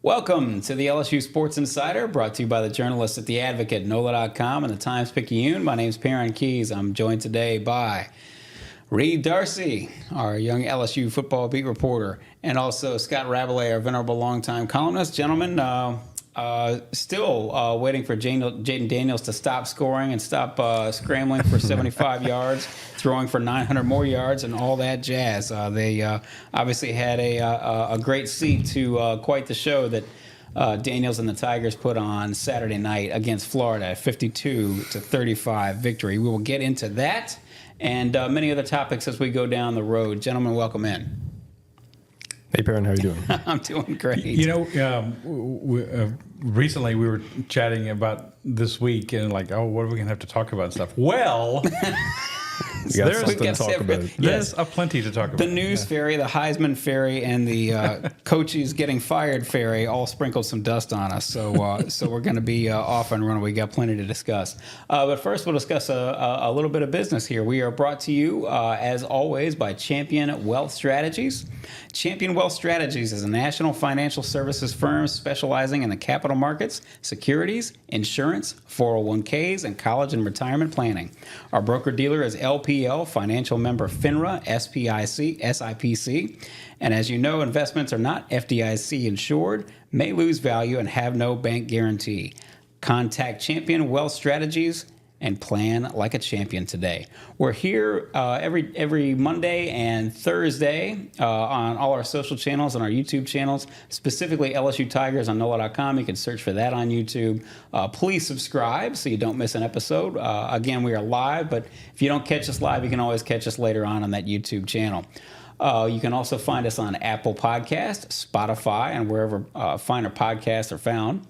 Welcome to the LSU Sports Insider, brought to you by the journalists at The Advocate, NOLA.com, and the Times-Picayune. My name is Perryn Keys. I'm joined today by Reed Darcey, our young LSU football beat reporter, and also Scott Rabalais, our venerable longtime columnist. Gentlemen, still waiting for Jayden Daniels to stop scoring and stop scrambling for 75 yards, throwing for 900 more yards, and all that jazz. They obviously had a great seat to quite the show that Daniels and the Tigers put on Saturday night against Florida, 52-35 victory. We will get into that and many other topics as we go down the road. Gentlemen, welcome in. Hey, Perryn, how are you doing? I'm doing great. You know, recently we were chatting about this week and like, oh, what are we going to have to talk about and stuff? Well, there's something to talk about. There's plenty to talk about. The news fairy, the Heisman fairy, and the coaches getting fired fairy all sprinkled some dust on us. So we're going to be off and running. We got plenty to discuss. But first, we'll discuss a little bit of business here. We are brought to you, as always, by Champion Wealth Strategies. Champion Wealth Strategies is a national financial services firm specializing in the capital markets, securities, insurance, 401ks, and college and retirement planning. Our broker-dealer is LPL, financial member FINRA, SIPC. And as you know, investments are not FDIC insured, may lose value, and have no bank guarantee. Contact Champion Wealth Strategies and plan like a champion today. We're here every Monday and Thursday on all our social channels and our YouTube channels, specifically LSU Tigers on NOLA.com. You can search for that on YouTube. Please subscribe so you don't miss an episode. Again, we are live, but if you don't catch us live, you can always catch us later on that YouTube channel. You can also find us on Apple Podcast, Spotify, and wherever finer podcasts are found.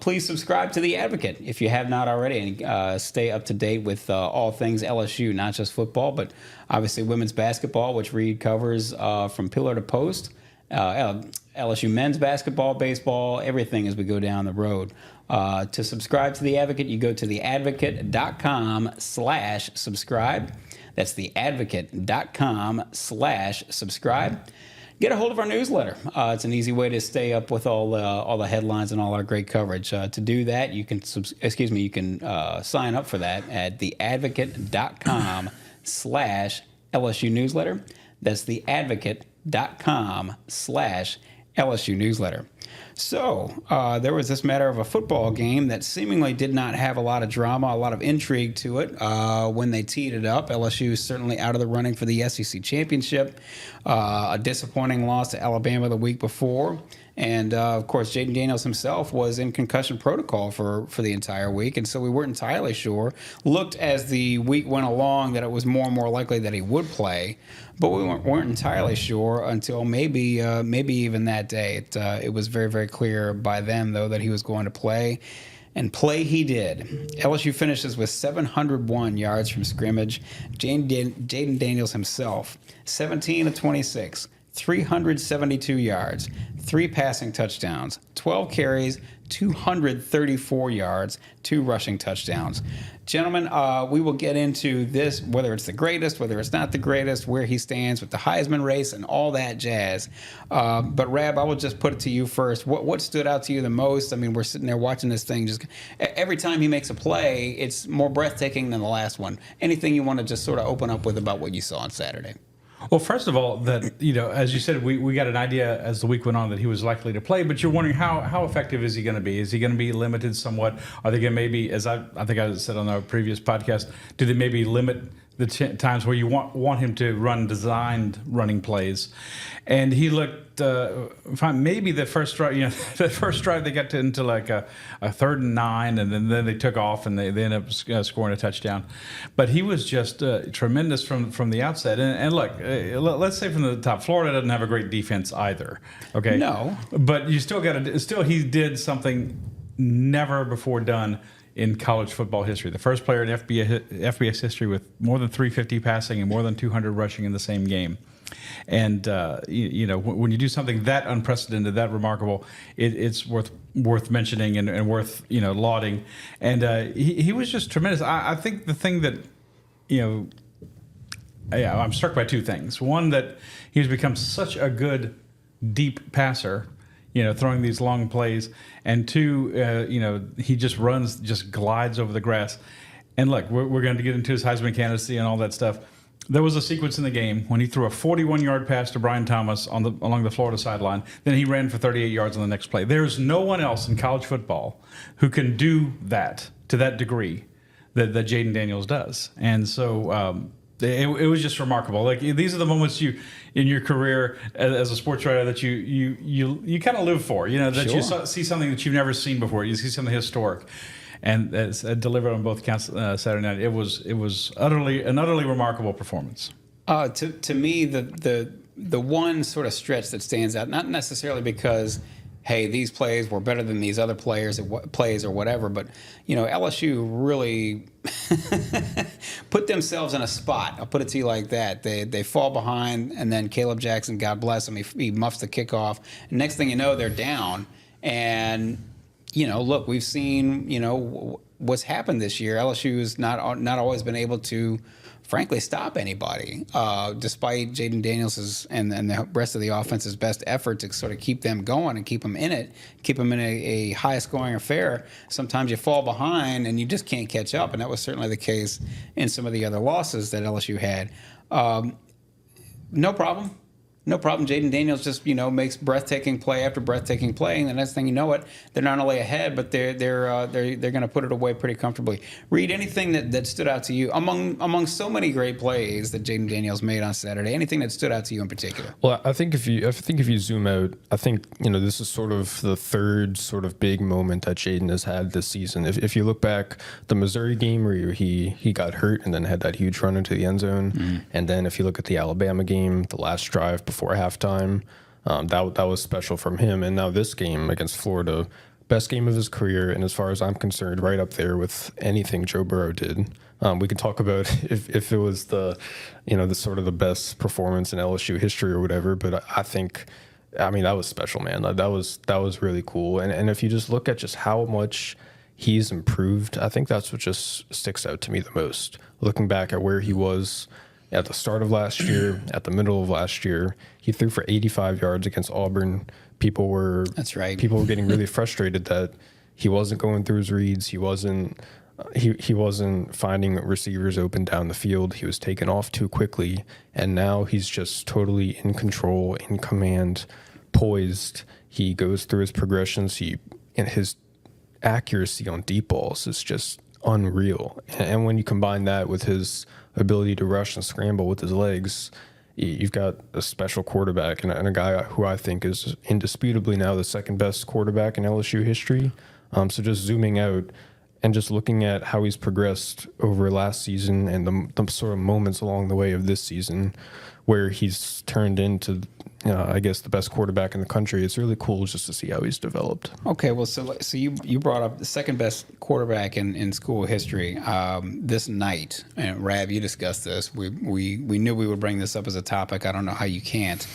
Please subscribe to The Advocate if you have not already, and stay up to date with all things LSU, not just football, but obviously women's basketball, which Reed covers from pillar to post, LSU men's basketball, baseball, everything as we go down the road. To subscribe to The Advocate, you go to theadvocate.com/subscribe. That's theadvocate.com/subscribe. Get a hold of our newsletter. It's an easy way to stay up with all the headlines and all our great coverage. To do that, you can sign up for that at theadvocate.com/LSU newsletter. That's theadvocate.com/LSU newsletter. So there was this matter of a football game that seemingly did not have a lot of drama, a lot of intrigue to it when they teed it up. LSU is certainly out of the running for the SEC championship. A disappointing loss to Alabama the week before. And, of course, Jayden Daniels himself was in concussion protocol for the entire week, and so we weren't entirely sure. Looked as the week went along that it was more and more likely that he would play, but we weren't entirely sure until maybe even that day. It was very, very clear by then, though, that he was going to play. And play he did. LSU finishes with 701 yards from scrimmage. Jayden Daniels himself, 17 of 26, 372 yards, 3 passing touchdowns, 12 carries, 234 yards, 2 rushing touchdowns. Gentlemen, we will get into this, whether it's the greatest, whether it's not the greatest, where he stands with the Heisman race and all that jazz. But, Rab, I will just put it to you first. What stood out to you the most? I mean, we're sitting there watching this thing. Just every time he makes a play, it's more breathtaking than the last one. Anything you want to just sort of open up with about what you saw on Saturday? Well, first of all, that, you know, as you said, we got an idea as the week went on that he was likely to play, but you're wondering how effective is he going to be? Is he going to be limited somewhat? Are they going to maybe, as I think I said on our previous podcast, do they maybe limit the times where you want him to run designed running plays? And he looked fine. Maybe the first drive, the first drive they got into like a 3rd and 9, and then they took off and they ended up scoring a touchdown. But he was just tremendous from the outset. And look, let's say from the top, Florida doesn't have a great defense either. Okay, no, but you still got to he did something never before done in college football history. The first player in FBS history with more than 350 passing and more than 200 rushing in the same game. And when you do something that unprecedented, that remarkable, it's worth mentioning and worth lauding. And he was just tremendous. I think the thing that I'm struck by 2 things. One, that he's become such a good deep passer. throwing these long plays, and two, he just glides over the grass. And look, we're going to get into his Heisman candidacy and all that stuff. There was a sequence in the game when he threw a 41-yard pass to Brian Thomas along the Florida sideline. Then he ran for 38 yards on the next play. There's no one else in college football who can do that to that degree that Jayden Daniels does. And so it was just remarkable. Like, these are the moments in your career as a sports writer that you kind of live for. That Sure. you see something that you've never seen before. You see something historic. And it's delivered on both counts Saturday night. It was an utterly remarkable performance. To me, the one sort of stretch that stands out, not necessarily because, hey, these plays were better than these other plays or whatever, but LSU really put themselves in a spot. I'll put it to you like that. They fall behind, and then Caleb Jackson, God bless him, he muffs the kickoff. And next thing you know, they're down. And look, we've seen, what's happened this year. LSU has not always been able to, frankly, stop anybody, despite Jayden Daniels' and the rest of the offense's best effort to sort of keep them going and keep them in it, keep them in a high-scoring affair. Sometimes you fall behind and you just can't catch up, and that was certainly the case in some of the other losses that LSU had. No problem. No problem. Jayden Daniels just makes breathtaking play after breathtaking play, and the next thing you know it, they're not only ahead, but they're going to put it away pretty comfortably. Reed, anything that stood out to you among so many great plays that Jayden Daniels made on Saturday? Anything that stood out to you in particular? Well, I think if you zoom out, I think this is sort of the third sort of big moment that Jayden has had this season. If you look back, the Missouri game where he got hurt and then had that huge run into the end zone, and then if you look at the Alabama game, the last drive before halftime, that was special from him. And now this game against Florida, best game of his career, and as far as I'm concerned, right up there with anything Joe Burrow did. We can talk about if it was the sort of the best performance in LSU history or whatever, but I think, that was special, man. That was really cool. And if you just look at just how much he's improved, I think that's what just sticks out to me the most. Looking back at where he was at the start of last year, at the middle of last year, he threw for 85 yards against Auburn. People were getting really frustrated that he wasn't going through his reads. He wasn't finding receivers open down the field. He was taken off too quickly, and now he's just totally in control, in command, poised. He goes through his progressions. And his accuracy on deep balls is just unreal. And when you combine that with his ability to rush and scramble with his legs, you've got a special quarterback and a guy who I think is indisputably now the second best quarterback in LSU history. So just zooming out and just looking at how he's progressed over last season and the sort of moments along the way of this season where he's turned into, I guess, the best quarterback in the country. It's really cool just to see how he's developed. Okay, well, so you brought up the second best quarterback in school history this night. And Rab, you discussed this. We knew we would bring this up as a topic. I don't know how you can't.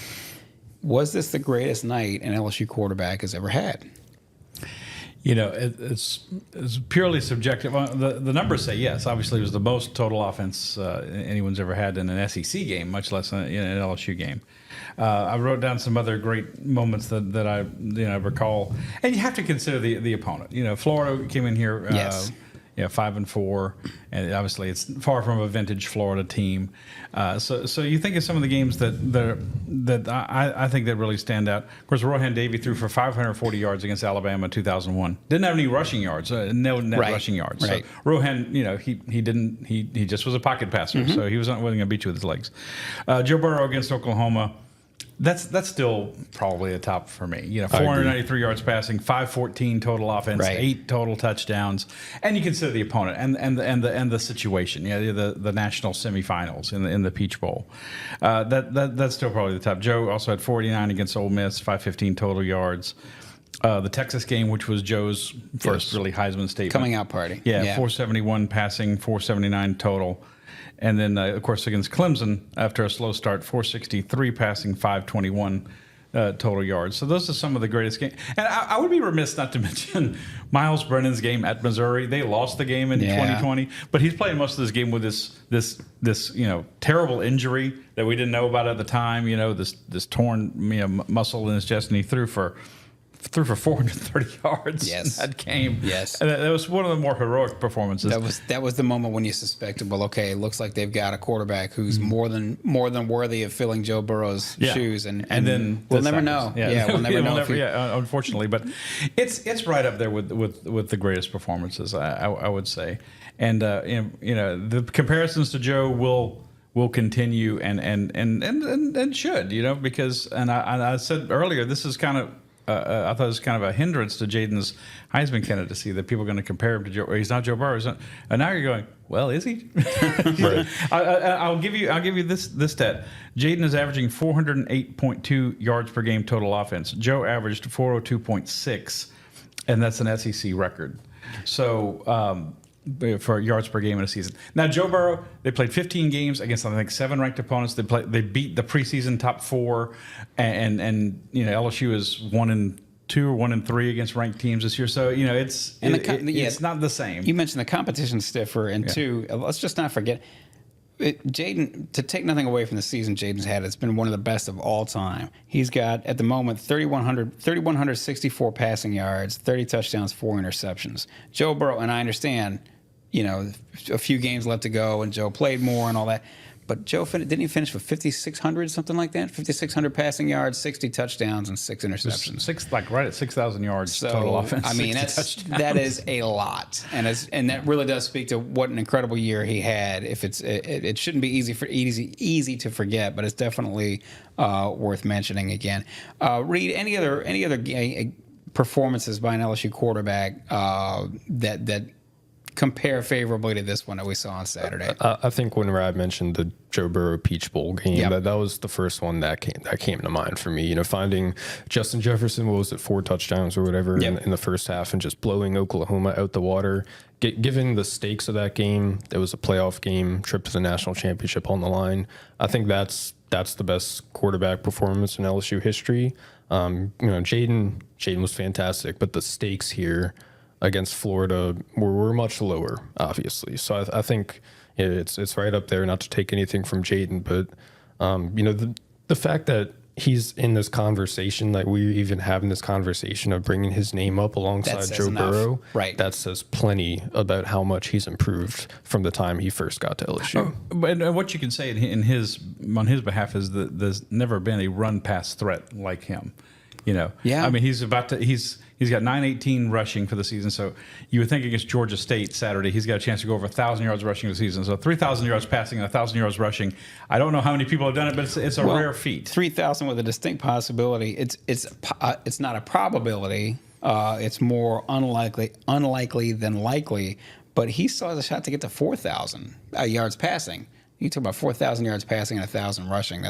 Was this the greatest night an LSU quarterback has ever had? It's purely subjective. The numbers say yes. Obviously, it was the most total offense anyone's ever had in an SEC game, much less in an LSU game. I wrote down some other great moments that I recall, and you have to consider the opponent. Florida came in here. Yes. 5-4, and obviously it's far from a vintage Florida team. So you think of some of the games that I think that really stand out. Of course, Rohan Davey threw for 540 yards against Alabama in 2001. Didn't have any rushing yards, no net rushing yards. Right. So Rohan, he just was a pocket passer, so he was not willing to beat you with his legs. Joe Burrow against Oklahoma. That's still probably a top for me. 493 yards passing, 514 total offense, 8 total touchdowns, and you consider the opponent and the situation. The national semifinals in the Peach Bowl. That's still probably the top. Joe also had 49 against Ole Miss, 515 total yards. The Texas game, which was Joe's first really Heisman statement, Coming out party. 471 passing, 479 total. And then, of course, against Clemson, after a slow start, 463 passing, 521 total yards. So those are some of the greatest games. And I would be remiss not to mention Miles Brennan's game at Missouri. They lost the game in 2020, but he's playing most of this game with this terrible injury that we didn't know about at the time. This torn muscle in his chest, and he threw for threw for 430 yards Yes. in that game. Yes. And that was one of the more heroic performances. That was the moment when you suspected, well, okay, it looks like they've got a quarterback who's more than worthy of filling Joe Burrow's shoes, and then we'll this never happens. know. Yeah, we'll never know. Unfortunately, but it's right up there with the greatest performances, I would say, and the comparisons to Joe will continue and should, because I said earlier, this is kind of. I thought it was kind of a hindrance to Jayden's Heisman candidacy that people are going to compare him to Joe. He's not Joe Burrow. And now you're going, well, is he? Right. I'll give you this stat. Jayden is averaging 408.2 yards per game total offense. Joe averaged 402.6, and that's an SEC record. So for yards per game in a season. Now Joe Burrow, they played 15 games against I think 7 ranked opponents. They beat the preseason top 4, and LSU is 1-2 or 1-3 against ranked teams this year. So it's not the same. You mentioned the competition stiffer, and two, let's just not forget. Jayden, to take nothing away from the season Jayden's had, it's been one of the best of all time. He's got, at the moment, 3,164 passing yards, 30 touchdowns, 4 interceptions. Joe Burrow, and I understand, a few games left to go, and Joe played more and all that. But Joe, didn't he finish with 5,600, something like that? 5,600 passing yards, 60 touchdowns, and 6 interceptions. Right at 6,000 yards total offense. I mean, that is a lot, and that really does speak to what an incredible year he had. If it shouldn't be easy to forget, but it's definitely worth mentioning again. Reed, any other performances by an LSU quarterback that compare favorably to this one that we saw on Saturday? I think when Rab mentioned the Joe Burrow Peach Bowl game, that was the first one that came to mind for me. Finding Justin Jefferson, 4 touchdowns or whatever in the first half, and just blowing Oklahoma out the water. Given the stakes of that game, it was a playoff game, trip to the national championship on the line. I think that's the best quarterback performance in LSU history. Jayden was fantastic, but the stakes here against Florida were much lower, obviously. So I think it's right up there. Not to take anything from Jayden, but the fact that he's in this conversation, like we're even having this conversation of bringing his name up alongside Joe Burrow, right? That says plenty about how much he's improved from the time he first got to LSU. And what you can say on his behalf is that there's never been a run pass threat like him. I mean, he's got 918 rushing for the season. So you would think against Georgia State Saturday, he's got a chance to go over 1,000 yards rushing the season. So 3,000 yards passing and 1,000 yards rushing. I don't know how many people have done it, but it's a rare feat. 3,000 with a distinct possibility. It's not a probability. It's more unlikely than likely. But he still has a shot to get to 4,000 yards passing. You talk about 4,000 yards passing and 1,000 rushing.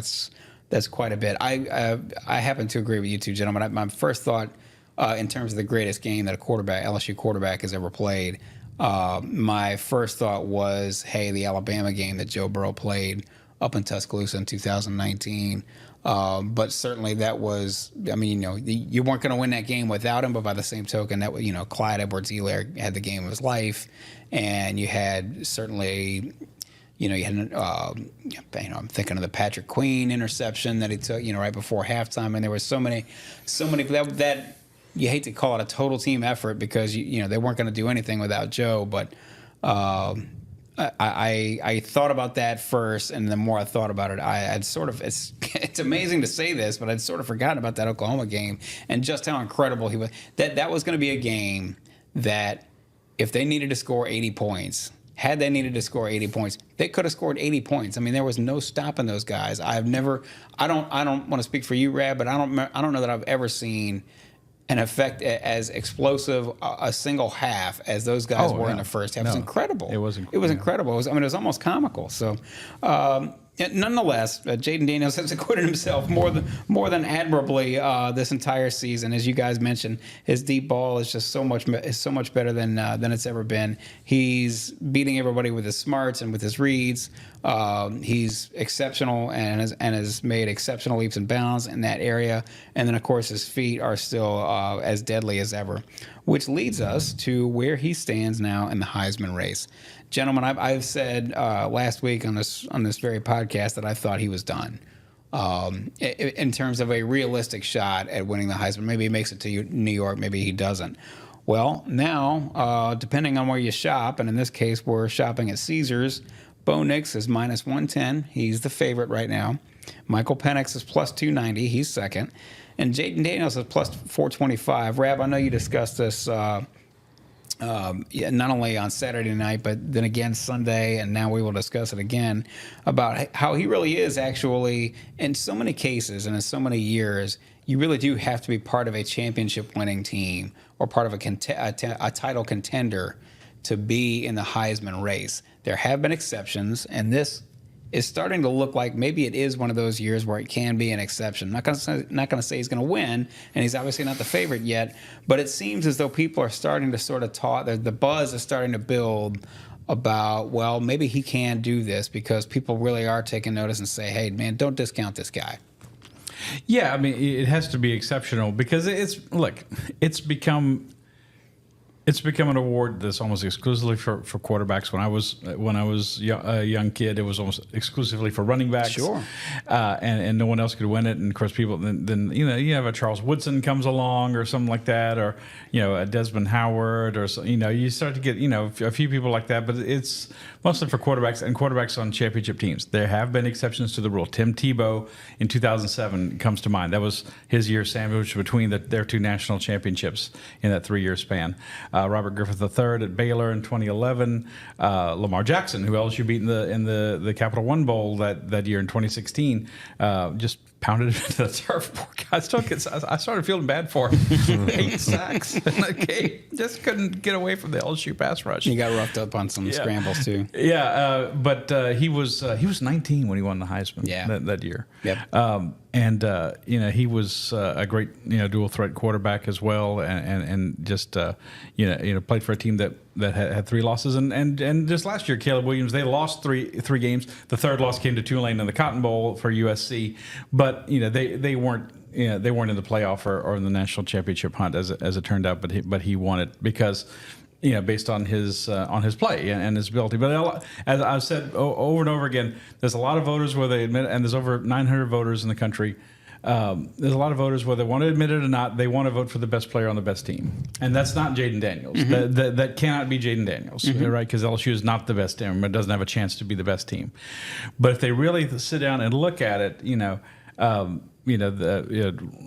That's quite a bit. I happen to agree with you two gentlemen. My first thought, in terms of the greatest game that LSU quarterback has ever played, my first thought was, hey, the Alabama game that Joe Burrow played up in Tuscaloosa in 2019. But certainly that was, you weren't going to win that game without him. But by the same token, that Clyde Edwards-Helaire had the game of his life, and you had certainly. You had, I'm thinking of the Patrick Queen interception that he took, right before halftime, and there were so many that you hate to call it a total team effort because they weren't going to do anything without Joe. But I thought about that first, and the more I thought about it, I'd sort of it's amazing to say this, but I'd sort of forgotten about that Oklahoma game and just how incredible he was. That was going to be a game that if they needed to score 80 points. Had they needed to score 80 points, they could have scored 80 points. I mean, there was no stopping those guys. I don't want to speak for you, Rab, but I don't know that I've ever seen an effect as explosive a single half as those guys were in the first half. It was incredible. It was incredible. It was almost comical. So, nonetheless, Jayden Daniels has acquitted himself more than admirably this entire season. As you guys mentioned, his deep ball is just so much better than it's ever been. He's beating everybody with his smarts and with his reads. He's exceptional and has made exceptional leaps and bounds in that area. And then, of course, his feet are still as deadly as ever, which leads us to where he stands now in the Heisman race. Gentlemen, I've said last week on this very podcast that I thought he was done. in terms of a realistic shot at winning the Heisman. Maybe he makes it to New York, maybe he doesn't. Well, now, depending on where you shop, and in this case, we're shopping at Caesars, Bo Nix is minus 110. He's the favorite right now. Michael Penix is plus 290. He's second. And Jayden Daniels is plus 425. Rab, I know you discussed this not only on Saturday night, but then again Sunday, and now we will discuss it again, about how he really is actually, in so many cases and in so many years, you really do have to be part of a championship-winning team or part of a title contender to be in the Heisman race. There have been exceptions, and this is starting to look like maybe it is one of those years where it can be an exception. Not going to say he's going to win, and he's obviously not the favorite yet, but it seems as though people are starting to sort of talk, the buzz is starting to build about, well, maybe he can do this because people really are taking notice and say, hey, man, don't discount this guy. Yeah, I mean, it has to be exceptional because it's become an award that's almost exclusively for quarterbacks. When I was a young kid, it was almost exclusively for running backs. Sure. And no one else could win it. And of course, people then you have a Charles Woodson comes along or something like that, or a Desmond Howard, or you start to get a few people like that. But it's mostly for quarterbacks and quarterbacks on championship teams. There have been exceptions to the rule. Tim Tebow in 2007 comes to mind. That was his year sandwiched between their two national championships in that 3-year span. Robert Griffith III at Baylor in 2011. Lamar Jackson, who LSU beat in the Capital One Bowl that year in 2016, just pounded it into the turf. Poor guy. I started feeling bad for him. 8 sacks in that game. Just couldn't get away from the LSU pass rush. He got roughed up on some scrambles too. Yeah, but he was 19 when he won the Heisman. That year. Yep. And he was a great dual threat quarterback as well, and just played for a team that had 3 losses, and just last year Caleb Williams, they lost three games. The third loss came to Tulane in the Cotton Bowl for USC, but they weren't. They weren't in the playoff or in the national championship hunt as it turned out, but he won it because based on his play and his ability. But as I've said over and over again, there's a lot of voters where they admit it, and there's over 900 voters in the country. There's a lot of voters, whether they want to admit it or not, they want to vote for the best player on the best team. And that's not Jayden Daniels. Mm-hmm. That cannot be Jayden Daniels, right? Because LSU is not the best team. It doesn't have a chance to be the best team. But if they really sit down and look at it,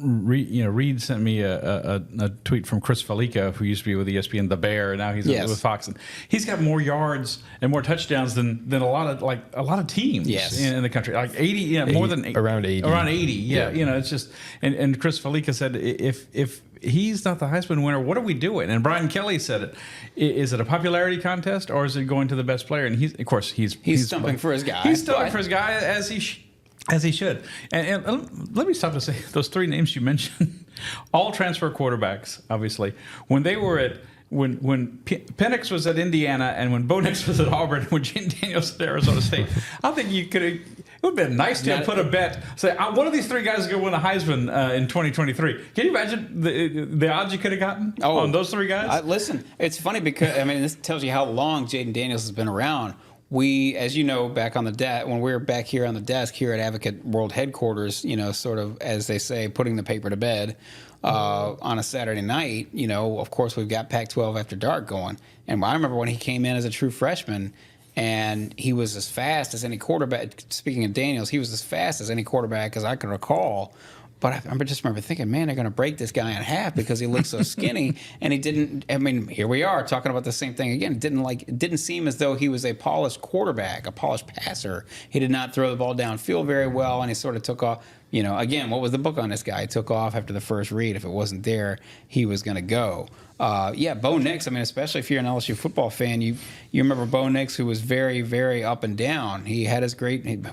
Reed sent me a tweet from Chris Felica, who used to be with ESPN, the Bear. Now he's with Fox, and he's got more yards and more touchdowns than a lot of teams in the country, like 80, more than around 80. Around 80, yeah. It's just and Chris Felica said if he's not the Heisman winner, what are we doing? And Brian Kelly said it. Is it a popularity contest or is it going to the best player? And he's stumping for his guy. He's stumping for his guy as he should. And let me stop to say, those 3 names you mentioned, all transfer quarterbacks, obviously. When they were when Penix was at Indiana and when Bo Nix was at Auburn, when Jayden Daniels at Arizona State, I think it would have been nice to put a bet. Say, one of these 3 guys is going to win a Heisman in 2023. Can you imagine the odds you could have gotten on those 3 guys? Listen, it's funny because, this tells you how long Jayden Daniels has been around. We, as you know, back on the when we were back here on the desk here at Advocate World Headquarters, sort of, as they say, putting the paper to bed on a Saturday night, of course, we've got Pac-12 After Dark going. And I remember when he came in as a true freshman, and he was as fast as any quarterback. Speaking of Daniels, he was as fast as any quarterback as I can recall. But I just remember thinking, man, they're going to break this guy in half because he looks so skinny. And he didn't. Here we are talking about the same thing again. It didn't seem as though he was a polished quarterback, a polished passer. He did not throw the ball downfield very well, and he sort of took off. Again, what was the book on this guy? He took off after the first read. If it wasn't there, he was going to go. Bo Nix, especially if you're an LSU football fan, you remember Bo Nix, who was very, very up and down. He had his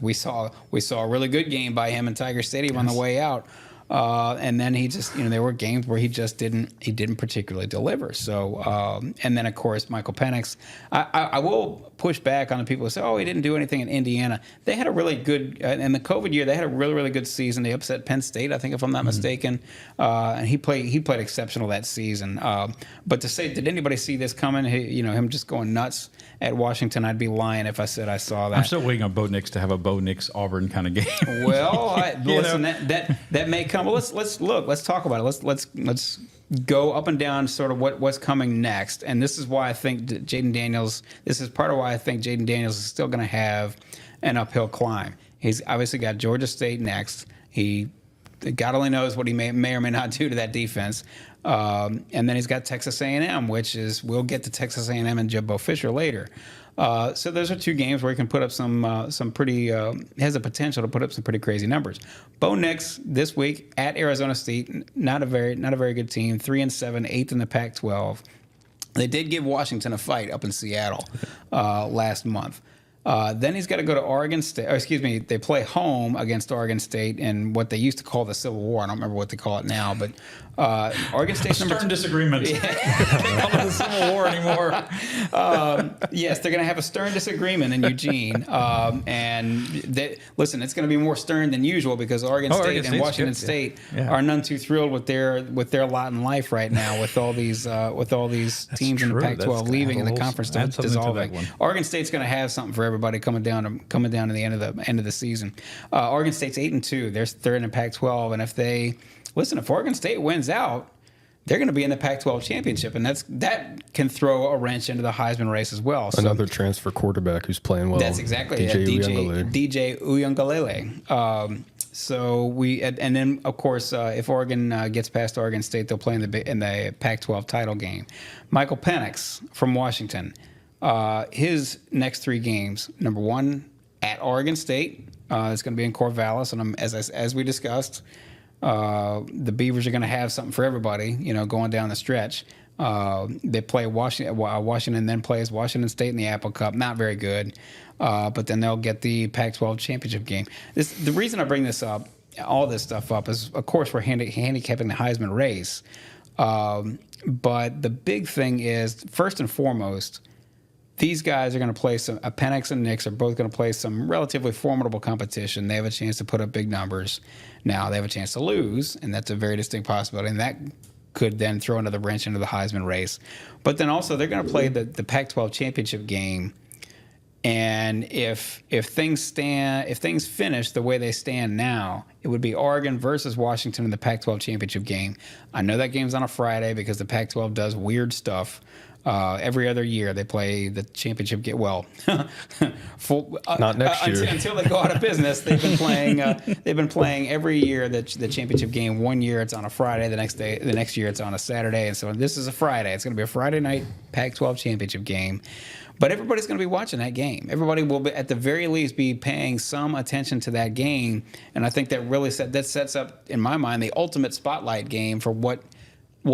we saw a really good game by him in Tiger Stadium on the way out. And then he just, there were games where he didn't particularly deliver. So, and then of course, Michael Penix, I will push back on the people who say, oh, he didn't do anything in Indiana. They had a really good, in the COVID year, they had a really, really good season. They upset Penn State, I think, if I'm not mistaken. And he played exceptional that season. But to say, did anybody see this coming? Him just going nuts at Washington, I'd be lying if I said I saw that. I'm still waiting on Bo Nix to have a Bo Nix Auburn kind of game. Well, listen, that may come. Well, let's talk about it. Let's go up and down sort of what's coming next. And this is why I think Jayden Daniels. This is part of why I think Jayden Daniels is still going to have an uphill climb. He's obviously got Georgia State next. God only knows what he may or may not do to that defense. And then he's got Texas A&M, we'll get to Texas A&M and Jimbo Fisher later. So those are two games where he can put up some pretty has the potential to put up some pretty crazy numbers. Bo Nix this week at Arizona State, not a very good team. 3-7, 8th in the Pac-12. They did give Washington a fight up in Seattle last month. Then he's got to go to Oregon State. They play home against Oregon State in what they used to call the Civil War. I don't remember what they call it now, but Oregon State's number stern disagreement. Yeah. Can't call it the Civil War anymore. Yes, they're going to have a stern disagreement in Eugene. Listen, it's going to be more stern than usual because Oregon State and Washington State are none too thrilled with their lot in life right now with all these teams in the Pac-12 leaving and the conference dissolving. Oregon State's going to have something for everybody coming down to the end of the season. Oregon State's 8-2. They're third in the Pac-12, and if Oregon State wins out, they're going to be in the Pac-12 championship, and that can throw a wrench into the Heisman race as well. So, another transfer quarterback who's playing well. That's exactly DJ Uiagalelei. And then of course, if Oregon gets past Oregon State, they'll play in the Pac-12 title game. Michael Penix from Washington, his next 3 games: number 1 at Oregon State, it's going to be in Corvallis, and as we discussed. The Beavers are going to have something for everybody, going down the stretch. They play Washington, then plays Washington State in the Apple Cup. Not very good, but then they'll get the Pac-12 championship game. The reason I bring all this stuff up, is, of course, we're handicapping the Heisman race. But the big thing is, first and foremost, these guys are going to play Penix and Nix are both going to play some relatively formidable competition. They have a chance to put up big numbers. Now they have a chance to lose, and that's a very distinct possibility. And that could then throw another wrench into the Heisman race. But then also they're going to play the Pac-12 championship game. And if things finish the way they stand now, it would be Oregon versus Washington in the Pac-12 championship game. I know that game's on a Friday because the Pac-12 does weird stuff. Every other year they play the championship game. Well, not next year. Until they go out of business, they've been playing every year the championship game. One year it's on a Friday, the next year it's on a Saturday, and so this is a Friday. It's going to be a Friday night Pac-12 championship game. But everybody's going to be watching that game. Everybody will, at the very least, be paying some attention to that game, and I think that really sets up, in my mind, the ultimate spotlight game for what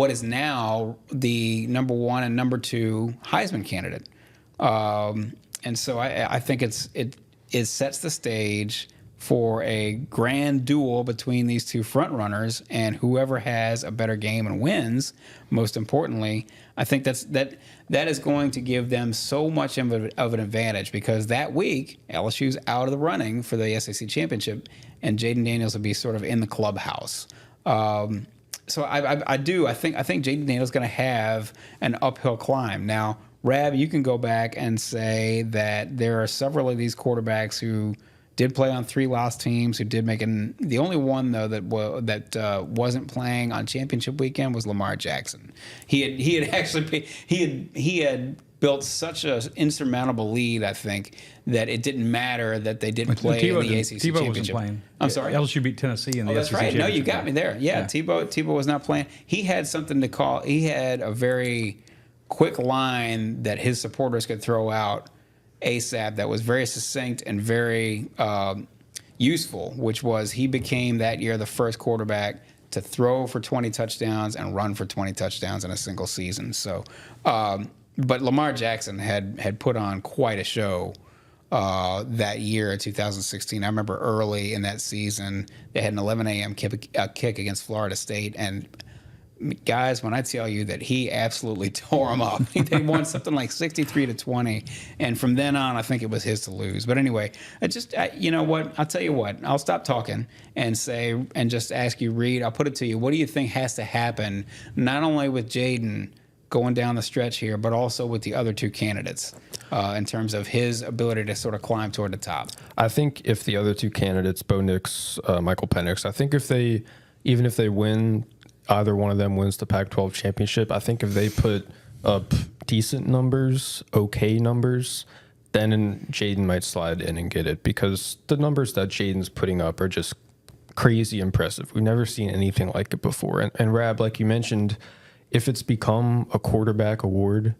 is now the number 1 and number 2 Heisman candidate. And so I think it sets the stage for a grand duel between these two front runners, and whoever has a better game and wins, most importantly, I think that is going to give them so much of an advantage, because that week LSU's out of the running for the SEC championship, and Jayden Daniels will be sort of in the clubhouse. So I think Jayden Daniels is going to have an uphill climb. Now, Rab, you can go back and say that there are several of these quarterbacks who did play on 3 loss teams, who did make it. The only one though that wasn't playing on championship weekend was Lamar Jackson. He had built such an insurmountable lead, I think, that it didn't matter that they didn't play in the ACC Tebow championship. Wasn't playing. I'm sorry. LSU beat Tennessee in the that's SEC right. No, you championship got me there. Yeah. Tebow was not playing. He had something to call. He had a very quick line that his supporters could throw out ASAP that was very succinct and very useful, which was he became that year the first quarterback to throw for 20 touchdowns and run for 20 touchdowns in a single season. So, but Lamar Jackson had put on quite a show that year, 2016. I remember early in that season, they had an 11 a.m. kick against Florida State, and guys, when I tell you that he absolutely tore them up, they won something like 63-20, and from then on, I think it was his to lose. But anyway, you know what? I'll tell you what. I'll stop talking and just ask you, Reed. I'll put it to you. What do you think has to happen, not only with Jayden going down the stretch here, but also with the other two candidates in terms of his ability to sort of climb toward the top? I think if the other two candidates, Bo Nix, Michael Penix, I think even if they win, either one of them wins the Pac-12 championship, I think if they put up decent numbers, okay numbers, then Jayden might slide in and get it, because the numbers that Jayden's putting up are just crazy impressive. We've never seen anything like it before. And Rab, like you mentioned, if it's become a quarterback award,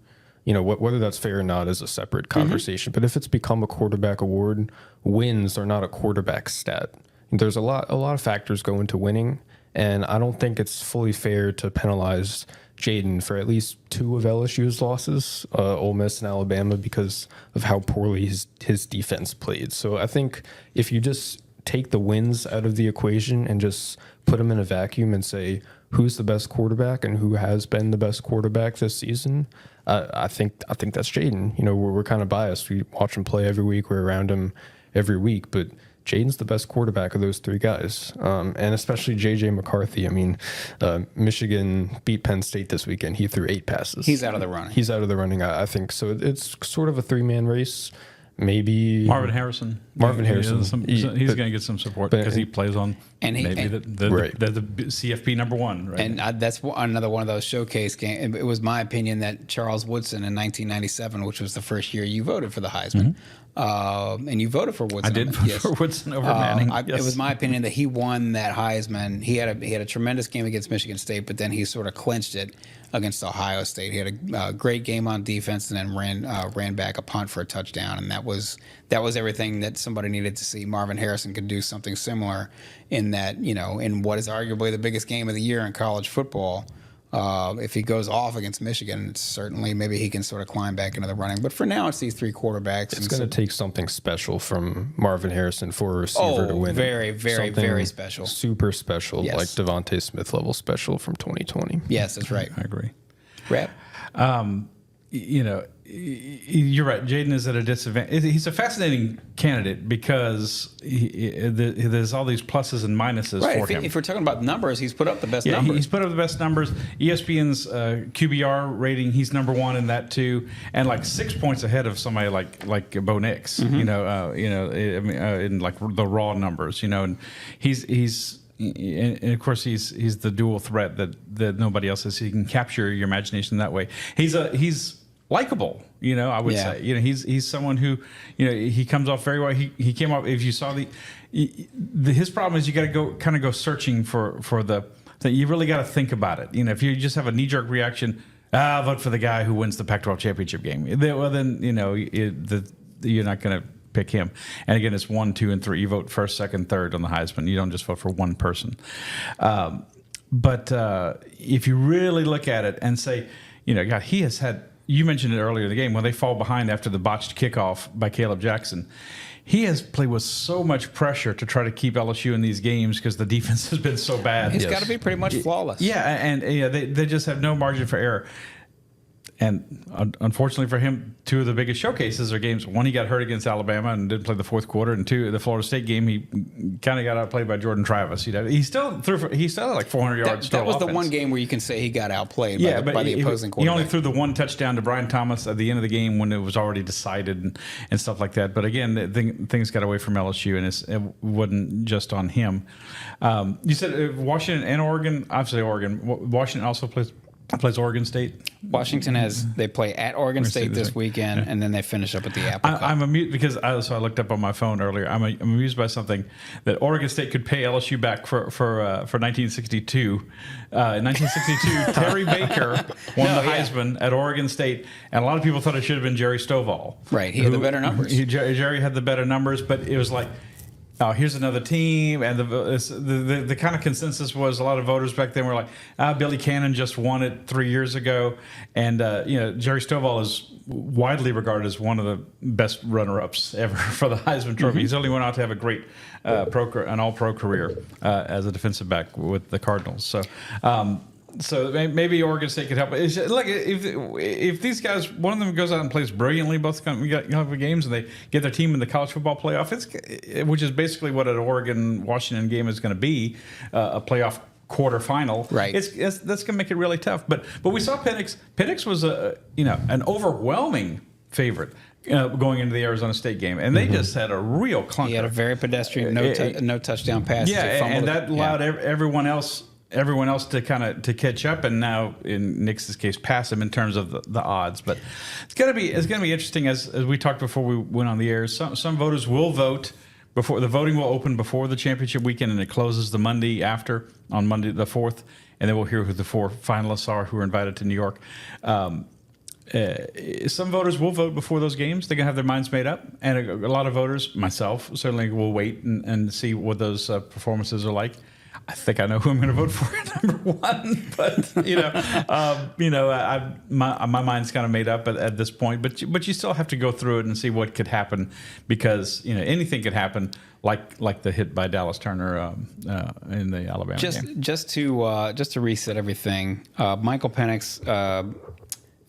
you know, whether that's fair or not is a separate conversation. But if it's become a quarterback award, wins are not a quarterback stat. There's a lot of factors go into winning, and I don't think it's fully fair to penalize Jayden for at least two of LSU's losses, Ole Miss and Alabama, because of how poorly his defense played. So I think if you just take the wins out of the equation and just put them in a vacuum and say who's the best quarterback and who has been the best quarterback this season, I think that's Jayden. You know, we're kind of biased. We watch him play every week. We're around him every week, but Jayden's the best quarterback of those three guys, and especially J.J. McCarthy. I mean, Michigan beat Penn State this weekend. He threw 8 passes. He's out of the running. I think. So it's sort of a three-man race. Maybe Marvin Harrison. He's going to get some support because he plays on the CFP number one. Right? And that's another one of those showcase games. It was my opinion that Charles Woodson in 1997, which was the first year you voted for the Heisman, and you voted for Woodson. I did vote for Woodson over Manning. It was my opinion that he won that Heisman. He had a tremendous game against Michigan State, but then he sort of clinched it against Ohio State. He had a great game on defense, and then ran back a punt for a touchdown, and that was everything that somebody needed to see. Marvin Harrison could do something similar in that, you know, in what is arguably the biggest game of the year in college football. If he goes off against Michigan, it's certainly maybe he can sort of climb back into the running. But for now, it's these three quarterbacks. It's going to take something special from Marvin Harrison for a receiver to win. Very, very, very special. Super special, yes. Like Devontae Smith level special from 2020. Yes, that's right. I agree. Rap. You know, you're right. Jayden is at a disadvantage. He's a fascinating candidate because there's all these pluses and minuses for him. If we're talking about numbers, he's put up the best numbers. He's put up the best numbers. ESPN's QBR rating, he's number one in that too, and like 6 points ahead of somebody like Bo Nix. In like the raw numbers. You know, and he's. And of course, he's the dual threat that nobody else is. He can capture your imagination that way. He's likable, you know. I would say, you know, he's someone who, you know, he comes off very well. He came off. If you saw his problem is you got to go searching for the. You really got to think about it. You know, if you just have a knee jerk reaction, I'll vote for the guy who wins the Pac-12 championship game. Well, then you know you're not going to pick him. And again, it's 1, 2, and 3. You vote first, second, third on the Heisman. You don't just vote for one person. But if you really look at it and say, you know, God, he has had. You mentioned it earlier in the game when they fall behind after the botched kickoff by Caleb Jackson. He has played with so much pressure to try to keep LSU in these games because the defense has been so bad. He's got to be pretty much flawless. Yeah, and they just have no margin for error. And unfortunately for him, two of the biggest showcases are games. One, he got hurt against Alabama and didn't play the fourth quarter. And two, the Florida State game, he kind of got outplayed by Jordan Travis. He still had like 400 yards. That was the one game where you can say he got outplayed by the opposing quarterback. He only threw the one touchdown to Brian Thomas at the end of the game when it was already decided and stuff like that. But again, things got away from LSU, and it wasn't just on him. You said Washington and Oregon. Obviously, Oregon. Washington also plays Oregon State. Washington they play at Oregon State this weekend, and then they finish up at the Apple Cup. I'm amused because I looked up on my phone earlier. I'm amused by something that Oregon State could pay LSU back for 1962. In 1962, Terry Baker won the Heisman at Oregon State, and a lot of people thought it should have been Jerry Stovall. Right, he had the better numbers. Jerry had the better numbers, but it was like oh, here's another team, and the kind of consensus was a lot of voters back then were like, Billy Cannon just won it 3 years ago, and Jerry Stovall is widely regarded as one of the best runner-ups ever for the Heisman Trophy. He's only went out to have a great an All-Pro career as a defensive back with the Cardinals. So maybe Oregon State could help. Look, if these guys, one of them goes out and plays brilliantly, both games, and they get their team in the college football playoff, which is basically what an Oregon-Washington game is going to be, a playoff quarterfinal. Right. That's going to make it really tough. But we saw Penix. Penix was an overwhelming favorite going into the Arizona State game, and they just had a real clunker. He had a very pedestrian no touchdown pass. Yeah, and that allowed everyone else to catch up, and now in Nick's case pass him in terms of the odds. But it's gonna be interesting as we talked before we went on the air. Some voters will vote before the voting will open before the championship weekend, and it closes the Monday after, on Monday the 4th, and then we'll hear who the 4 finalists are who are invited to New York. Some voters will vote before those games. They're going to have their minds made up. And a lot of voters, myself, certainly will wait and see what those performances are like. I think I know who I'm going to vote for at number 1, but my mind's kind of made up at this point. But you still have to go through it and see what could happen, because anything could happen, like the hit by Dallas Turner in the Alabama game. Just to reset everything, Michael Penix,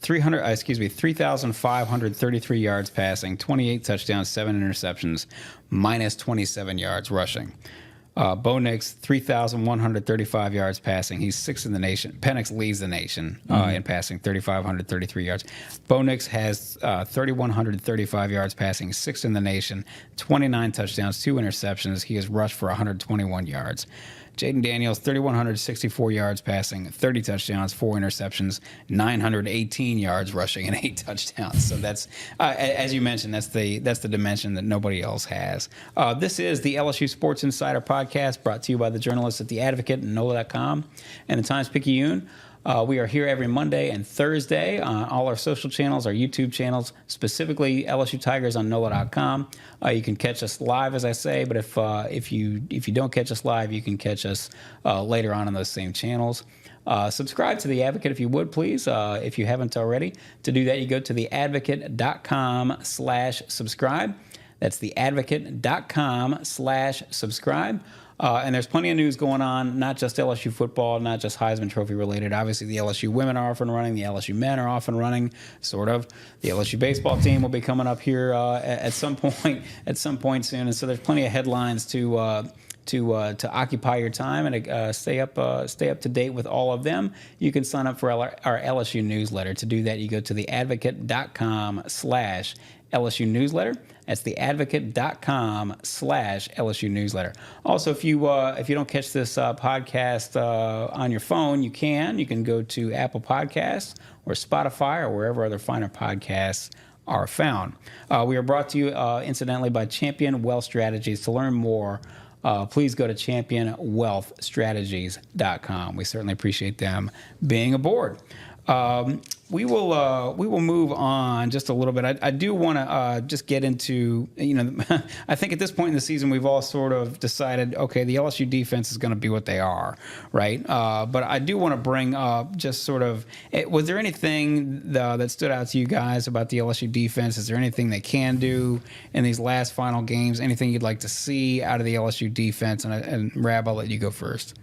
3,533 yards passing, 28 touchdowns, 7 interceptions, minus 27 yards rushing. Bo Nix, 3,135 yards passing. He's 6th in the nation. Penix leads the nation in passing, 3,533 yards. Bo Nix has 3,135 yards passing, 6th in the nation, 29 touchdowns, 2 interceptions. He has rushed for 121 yards. Jayden Daniels, 3,164 yards passing, 30 touchdowns, 4 interceptions, 918 yards rushing, and 8 touchdowns. So that's, as you mentioned, that's the dimension that nobody else has. This is the LSU Sports Insider podcast, brought to you by the journalists at The Advocate and NOLA.com and the Times-Picayune. We are here every Monday and Thursday on all our social channels, our YouTube channels, specifically LSU Tigers on NOLA.com. You can catch us live, as I say, but if you don't catch us live, you can catch us later on those same channels. Subscribe to The Advocate if you would, please, if you haven't already. To do that, you go to theadvocate.com/subscribe. That's theadvocate.com/subscribe. And there's plenty of news going on, not just LSU football, not just Heisman Trophy related. Obviously, the LSU women are off and running. The LSU men are off and running, sort of. The LSU baseball team will be coming up here at some point soon. And so there's plenty of headlines to occupy your time and stay up to date with all of them. You can sign up for our LSU newsletter. To do that, you go to theadvocate.com/LSU newsletter. That's theadvocate.com/LSU newsletter. Also, if you don't catch this podcast on your phone, you can go to Apple Podcasts or Spotify or wherever other finer podcasts are found. We are brought to you, incidentally, by Champion Wealth Strategies. To learn more, please go to championwealthstrategies.com. We certainly appreciate them being aboard. We will move on just a little bit. I do want to just get into, I think at this point in the season, we've all sort of decided, okay, the LSU defense is going to be what they are, right? But I do want to bring up just sort of, was there anything that stood out to you guys about the LSU defense? Is there anything they can do in these last final games? Anything you'd like to see out of the LSU defense? And Rab, I'll let you go first.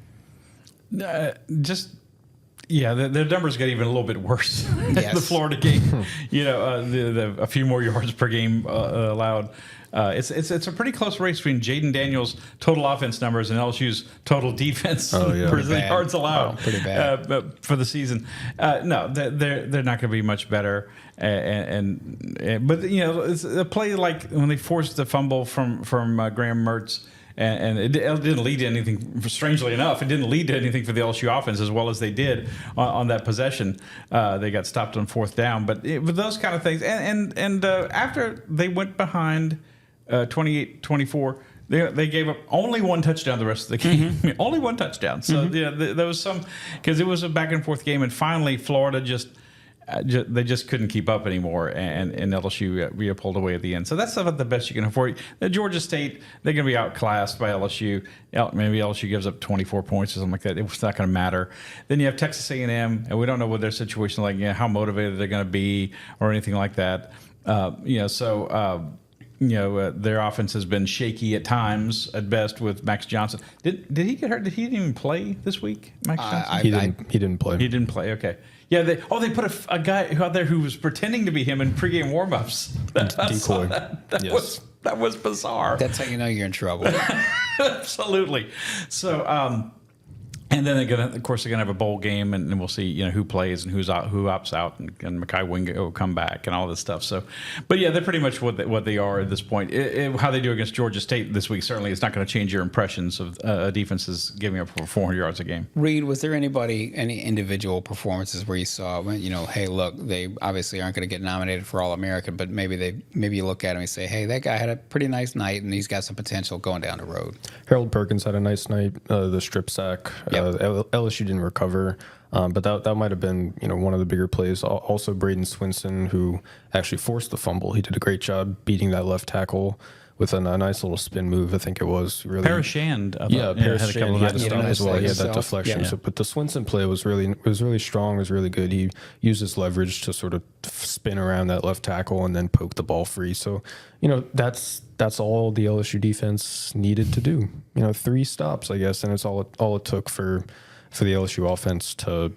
Yeah, their numbers got even a little bit worse. Yes. The Florida game, a few more yards per game allowed. It's a pretty close race between Jayden Daniels' total offense numbers and LSU's total defense per yards allowed. Pretty bad. For the season. No, they're not going to be much better. But it's a play like when they forced the fumble from Graham Mertz. And it didn't lead to anything, strangely enough. It didn't lead to anything for the LSU offense as well as they did on that possession. They got stopped on 4th down. But with those kind of things, and after they went behind 28-24, they gave up only one touchdown the rest of the game. Mm-hmm. Only one touchdown. So there was some, because it was a back and forth game, and finally Florida just they just couldn't keep up anymore, and LSU pulled away at the end. So that's about the best you can afford. Georgia State, they're going to be outclassed by LSU. Maybe LSU gives up 24 points or something like that. It's not going to matter. Then you have Texas A&M, and we don't know what their situation is like, how motivated they're going to be or anything like that. Their offense has been shaky at times, at best, with Max Johnson. Did he get hurt? Did he didn't even play this week, Max Johnson? He didn't play. He didn't play. Okay. Yeah. They put a guy out there who was pretending to be him in pregame warmups. Decoy. That was bizarre. That's how you know you're in trouble. Absolutely. So. And then they're going to have a bowl game, and we'll see, who plays and who opts out, and Mekhi Wingo will come back and all this stuff. So, but yeah, they're pretty much what they are at this point. How they do against Georgia State this week, certainly it's not going to change your impressions of defenses giving up over 400 yards a game. Reed, was there any individual performances where you saw, hey, look, they obviously aren't going to get nominated for All-American, but maybe you look at him and say, hey, that guy had a pretty nice night, and he's got some potential going down the road. Harold Perkins had a nice night. The strip sack. Yep. LSU didn't recover, but that might have been one of the bigger plays. Also, Braden Swinson, who actually forced the fumble, he did a great job beating that left tackle with a nice little spin move. I think it was really Parashand. Parashand. He had a stop as well. He had that himself. deflection. Yeah. So, but the Swinson play was really strong. Was really good. He used his leverage to sort of spin around that left tackle and then poke the ball free. So, that's all the LSU defense needed to do. 3 stops, I guess, and it's all it took for the LSU offense to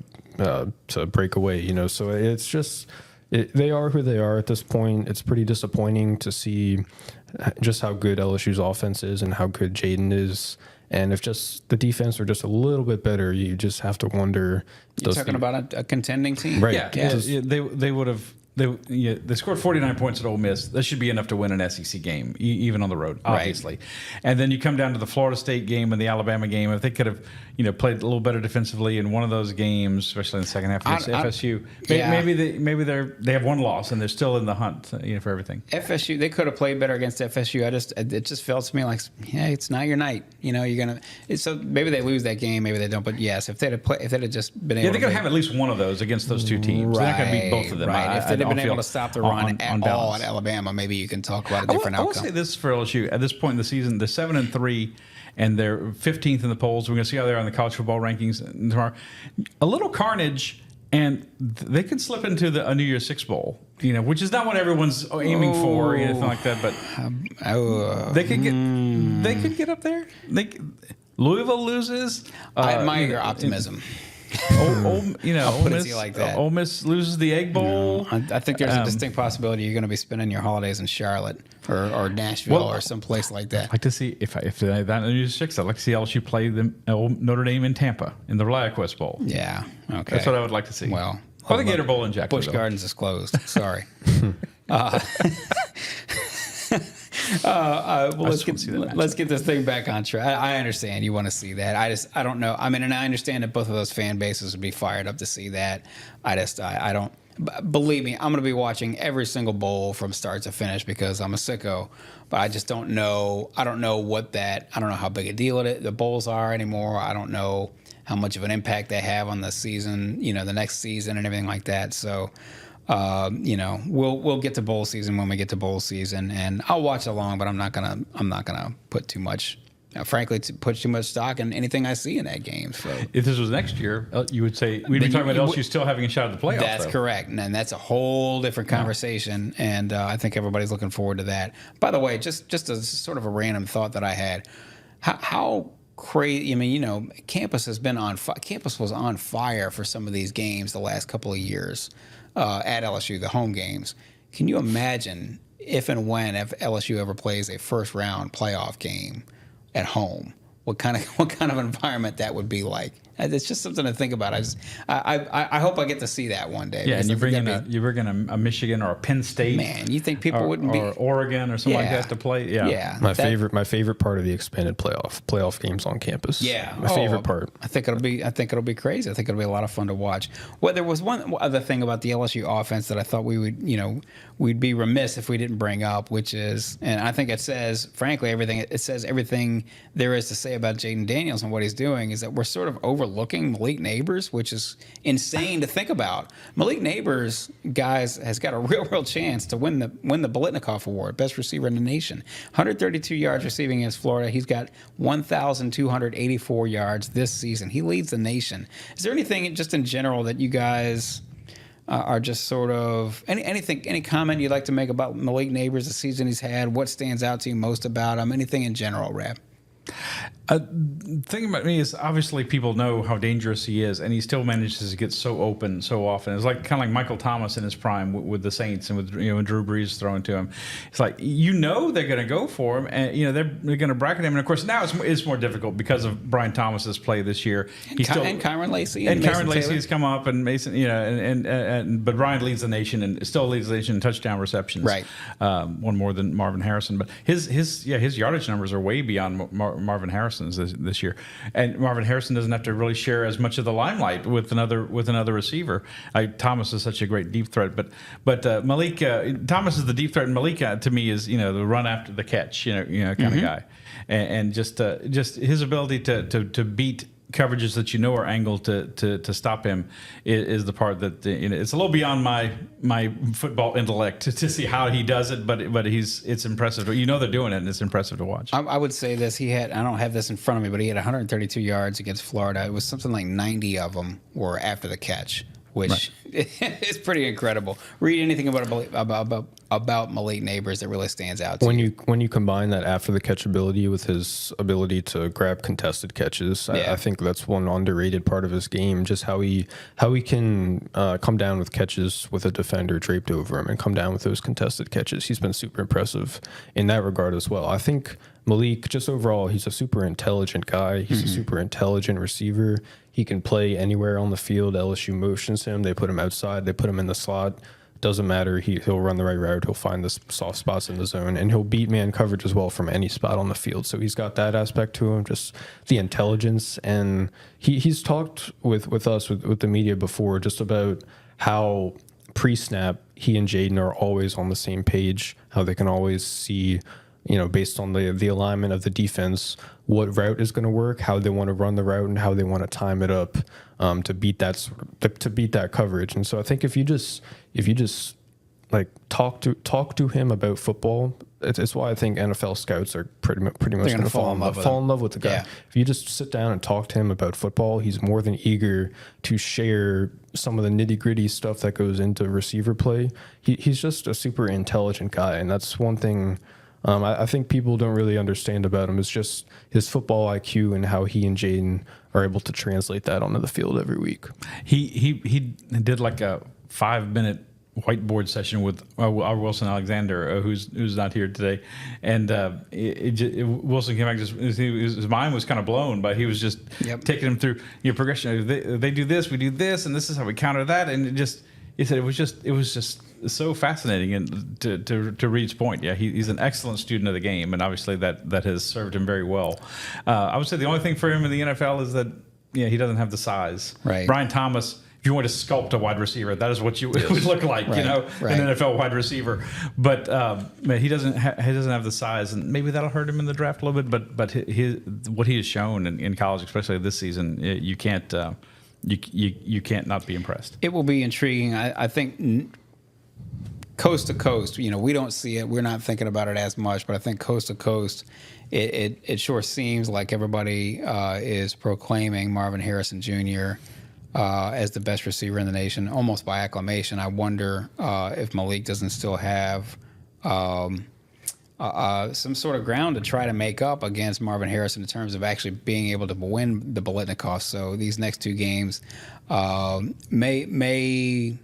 break away. So it's just they are who they are at this point. It's pretty disappointing to see just how good LSU's offense is and how good Jayden is. And if just the defense are just a little bit better, you just have to wonder. You're talking about a contending team, right? Yeah. They would have. They scored 49 points at Ole Miss. That should be enough to win an SEC game, even on the road, obviously. Right. And then you come down to the Florida State game and the Alabama game. If they could have, played a little better defensively in one of those games, especially in the second half against FSU, maybe they have one loss and they're still in the hunt, for everything. FSU, they could have played better against FSU. It just felt to me like, it's not your night. You're gonna. So maybe they lose that game, maybe they don't. But yes, if they'd have just been able, they could have at least one of those against those two teams. Right, they're not going to beat both of them. Right. If they'd have been able to stop the run at all at Alabama, maybe you can talk about a different outcome. I will say this for LSU at this point in the season: they're 7-3, and they're 15th in the polls. We're going to see how they are in the college football rankings tomorrow. A little carnage, and they could slip into a New Year's Six bowl, which is not what everyone's aiming for, or anything like that. But they could get up there. Louisville loses. I admire your optimism. I'll put it to you like that. Ole Miss loses the Egg Bowl. I think there's a distinct possibility you're going to be spending your holidays in Charlotte or Nashville or someplace like that. I'd like to see if that New Year's Six. I'd like to see LSU play Notre Dame in Tampa in the ReliaQuest Bowl. Yeah, okay. That's what I would like to see. Well, or the Gator Bowl in Jacksonville. Busch Gardens is closed. Sorry. Let's get this thing back on track. I understand you want to see that. I don't know. I mean, and I understand that both of those fan bases would be fired up to see that. I don't. Believe me, I'm going to be watching every single bowl from start to finish because I'm a sicko. But I just don't know. I don't know how big a deal the bowls are anymore. I don't know how much of an impact they have on the season, the next season and everything like that. So. We'll get to bowl season when we get to bowl season, and I'll watch along. But I'm not gonna put too much, frankly, put too much stock in anything I see in that game. So if this was next year, you would say we'd be talking about LSU still having a shot at the playoffs. That's correct, and that's a whole different conversation. Yeah. And I think everybody's looking forward to that. By the way, just as sort of a random thought that I had, how crazy. I mean, campus was on fire for some of these games the last couple of years. At LSU, the home games. Can you imagine if LSU ever plays a first round playoff game at home? What kind of environment that would be like? It's just something to think about. I hope I get to see that one day. Yeah, and you bring in a Michigan or a Penn State. Man, you think people wouldn't be, or Oregon or something like that to play? Yeah. My favorite part of the expanded playoff games on campus. Yeah, my favorite part. I think it'll be crazy. I think it'll be a lot of fun to watch. Well, there was one other thing about the LSU offense that I thought we'd be remiss if we didn't bring up, which is, and I think it says, frankly, everything there is to say about Jayden Daniels and what he's doing is that we're sort of overlooking overlooking Malik Nabers, which is insane to think about. Malik Nabers, guys, has got a real chance to win the Biletnikoff Award, best receiver in the nation. 132 yards receiving against Florida. He's got 1,284 yards this season. He leads the nation. Is there anything just in general that you guys are just sort of any comment you'd like to make about Malik Nabers, the season he's had? What stands out to you most about him? Anything in general, Rab? Thing about me is obviously people know how dangerous he is, and he still manages to get so open so often. It's like kind of like Michael Thomas in his prime with the Saints, and with when Drew Brees throwing to him. It's like they're going to go for him, and they're going to bracket him. And of course now it's more difficult because of Brian Thomas's play this year. And Kyron Lacey and Kyron Lacey has come up, and Mason, but Brian leads the nation and still leads the nation in touchdown receptions. Right, one more than Marvin Harrison, but his yardage numbers are way beyond Marvin Harrison's this year, and Marvin Harrison doesn't have to really share as much of the limelight with another receiver. Thomas is such a great deep threat, but Malik Thomas is the deep threat, and Malik to me is the run after the catch kind of guy, and just his ability to beat coverages that are angled to stop him is the part that it's a little beyond my football intellect to see how he does it, but it's impressive. They're doing it, and it's impressive to watch. I would say this: I don't have this in front of me, but he had 132 yards against Florida. It was something like 90 of them were after the catch, which is pretty incredible. Read anything about Malik Nabers that really stands out to you? When you combine that after the catch ability with his ability to grab contested catches, I think that's one underrated part of his game. Just how he can come down with catches with a defender draped over him and come down with those contested catches. He's been super impressive in that regard as well. I think Malik, just overall, he's a super intelligent guy. He's a super intelligent receiver. He can play anywhere on the field. LSU motions him. They put him outside. They put him in the slot. Doesn't matter. He'll run the right route. He'll find the soft spots in the zone, and he'll beat man coverage as well from any spot on the field. So he's got that aspect to him, just the intelligence. And he's talked with us, with the media before, just about how pre-snap he and Jayden are always on the same page, how they can always see, based on the alignment of the defense, what route is going to work, how they want to run the route, and how they want to time it up to beat that coverage. And so I think if you just like talk to him about football, it's why I think NFL scouts are pretty much going to fall in love with the guy. Yeah. If you just sit down and talk to him about football, he's more than eager to share some of the nitty gritty stuff that goes into receiver play. He's just a super intelligent guy, and that's one thing. I think people don't really understand about him. It's just his football IQ and how he and Jayden are able to translate that onto the field every week. He did like a 5-minute whiteboard session with our Wilson Alexander, who's not here today, and Wilson came back. His mind was kind of blown, but he was just taking him through progression. They do this, we do this, and this is how we counter that, and he said it was just so fascinating. And to Reed's point, he's an excellent student of the game, and obviously that has served him very well. I would say the only thing for him in the NFL is that he doesn't have the size. Right. Brian Thomas, if you want to sculpt a wide receiver, that is what you would look like, an NFL wide receiver. But he doesn't have the size, and maybe that'll hurt him in the draft a little bit. But what he has shown in college, especially this season, you can't not be impressed. It will be intriguing. I think coast to coast, we don't see it. We're not thinking about it as much, but I think coast to coast, it sure seems like everybody is proclaiming Marvin Harrison Jr. As the best receiver in the nation, almost by acclamation. I wonder if Malik doesn't still have some sort of ground to try to make up against Marvin Harrison in terms of actually being able to win the Biletnikoff. So these next two games maybe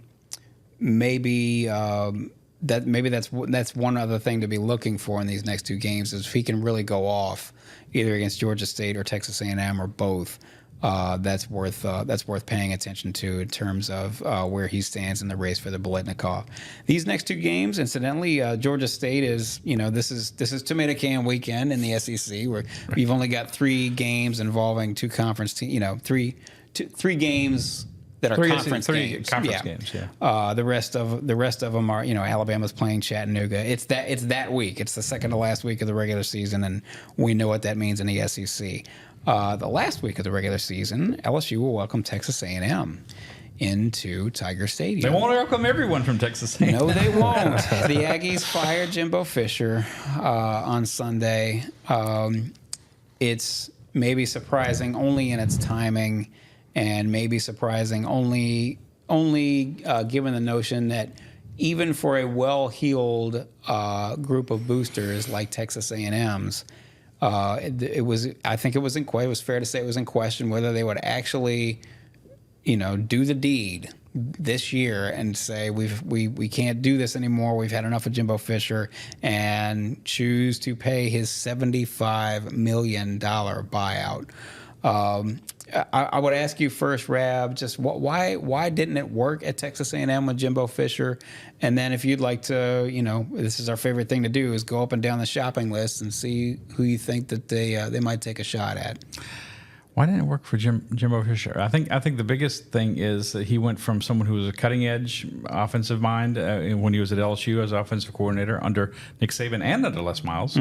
that's one other thing to be looking for in these next two games is if he can really go off either against Georgia State or Texas A&M or both. That's worth paying attention to in terms of where he stands in the race for the Biletnikoff. These next two games, incidentally, Georgia State is this is tomato can weekend in the SEC where we've only got 3 games involving 2 conference teams. Three games that are conference games. Conference games. The rest of them are Alabama's playing Chattanooga. It's that week. It's the second to last week of the regular season, and we know what that means in the SEC. the last week of the regular season, LSU will welcome Texas A&M into Tiger Stadium. They won't welcome everyone from Texas A&M. No, they won't. The Aggies fired Jimbo Fisher on Sunday. It's maybe surprising only in its timing, and maybe surprising only given the notion that even for a well-heeled group of boosters like Texas A&M's, it was fair to say it was in question whether they would actually, do the deed this year and say we can't do this anymore. We've had enough of Jimbo Fisher, and choose to pay his $75 million buyout. I would ask you first, Rab, just why didn't it work at Texas A&M with Jimbo Fisher? And then if you'd like to, this is our favorite thing to do, is go up and down the shopping list and see who you think that they might take a shot at. Why didn't it work for Jimbo Fisher? I think the biggest thing is that he went from someone who was a cutting edge offensive mind when he was at LSU as offensive coordinator under Nick Saban and under Les Miles,